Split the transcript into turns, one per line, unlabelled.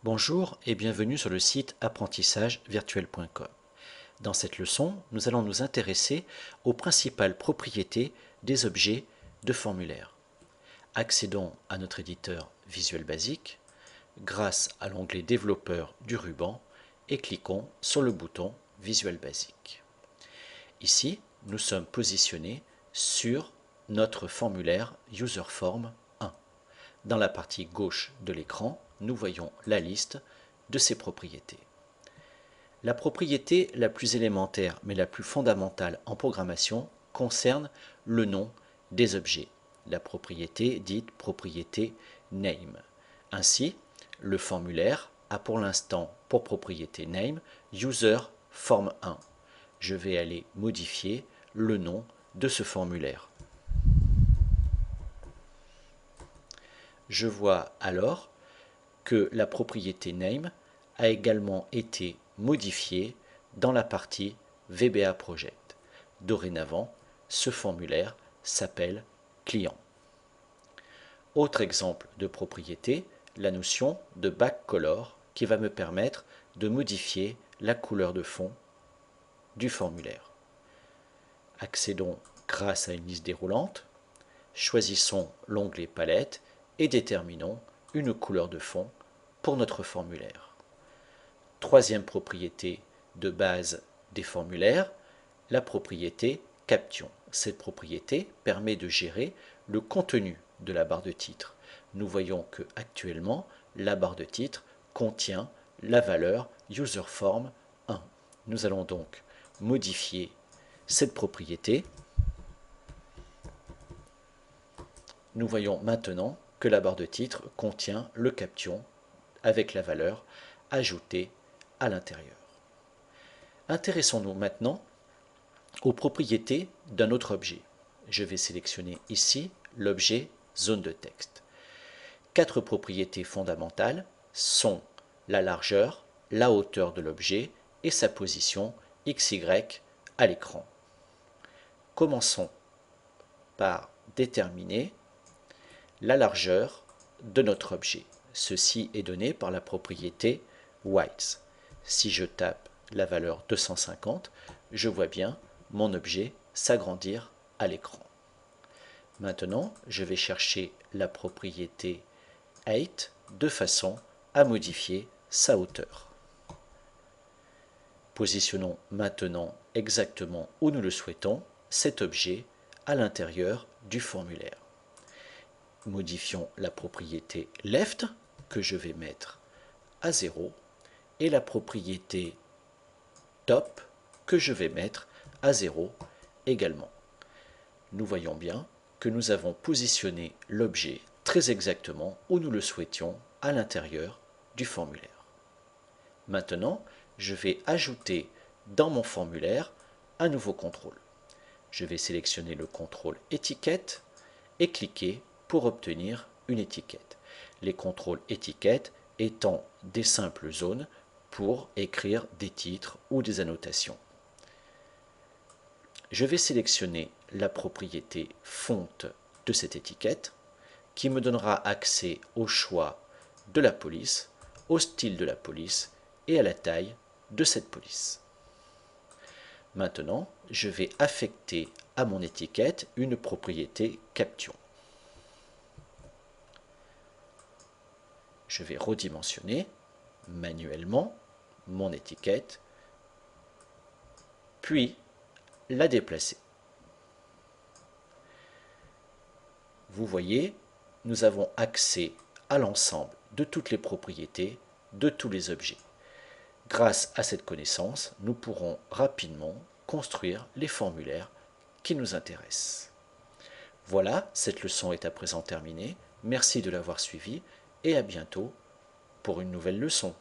Bonjour et bienvenue sur le site apprentissagevirtuel.com. Dans cette leçon, nous allons nous intéresser aux principales propriétés des objets de formulaire. Accédons à notre éditeur Visual Basic grâce à l'onglet Développeur du ruban et cliquons sur le bouton Visual Basic. Ici, nous sommes positionnés sur notre formulaire UserForm 1. Dans la partie gauche de l'écran, nous voyons la liste de ses propriétés. La propriété la plus élémentaire mais la plus fondamentale en programmation concerne le nom des objets, la propriété dite propriété name. Ainsi, le formulaire a pour l'instant pour propriété name UserForm1. Je vais aller modifier le nom de ce formulaire. Je vois alors que la propriété name a également été modifiée dans la partie VBA Project. Dorénavant, ce formulaire s'appelle client. Autre exemple de propriété, la notion de backcolor qui va me permettre de modifier la couleur de fond du formulaire. Accédons grâce à une liste déroulante, choisissons l'onglet palette et déterminons une couleur de fond pour notre formulaire. Troisième propriété de base des formulaires, la propriété caption. Cette propriété permet de gérer le contenu de la barre de titre. Nous voyons que actuellement la barre de titre contient la valeur UserForm 1. Nous allons donc modifier cette propriété. Nous voyons maintenant que la barre de titre contient le caption avec la valeur ajoutée à l'intérieur. Intéressons-nous maintenant aux propriétés d'un autre objet. Je vais sélectionner ici l'objet zone de texte. Quatre propriétés fondamentales sont la largeur, la hauteur de l'objet et sa position XY à l'écran. Commençons par déterminer la largeur de notre objet. Ceci est donné par la propriété width. Si je tape la valeur 250, je vois bien mon objet s'agrandir à l'écran. Maintenant, je vais chercher la propriété height de façon à modifier sa hauteur. Positionnons maintenant exactement où nous le souhaitons cet objet à l'intérieur du formulaire. Modifions la propriété left que je vais mettre à 0 et la propriété top que je vais mettre à 0 également. Nous voyons bien que nous avons positionné l'objet très exactement où nous le souhaitions à l'intérieur du formulaire. Maintenant, je vais ajouter dans mon formulaire un nouveau contrôle. Je vais sélectionner le contrôle étiquette et cliquer pour obtenir une étiquette. Les contrôles étiquettes étant des simples zones pour écrire des titres ou des annotations. Je vais sélectionner la propriété fonte de cette étiquette qui me donnera accès au choix de la police, au style de la police et à la taille de cette police. Maintenant, je vais affecter à mon étiquette une propriété caption. Je vais redimensionner manuellement mon étiquette, puis la déplacer. Vous voyez, nous avons accès à l'ensemble de toutes les propriétés de tous les objets. Grâce à cette connaissance, nous pourrons rapidement construire les formulaires qui nous intéressent. Voilà, cette leçon est à présent terminée. Merci de l'avoir suivie et à bientôt pour une nouvelle leçon.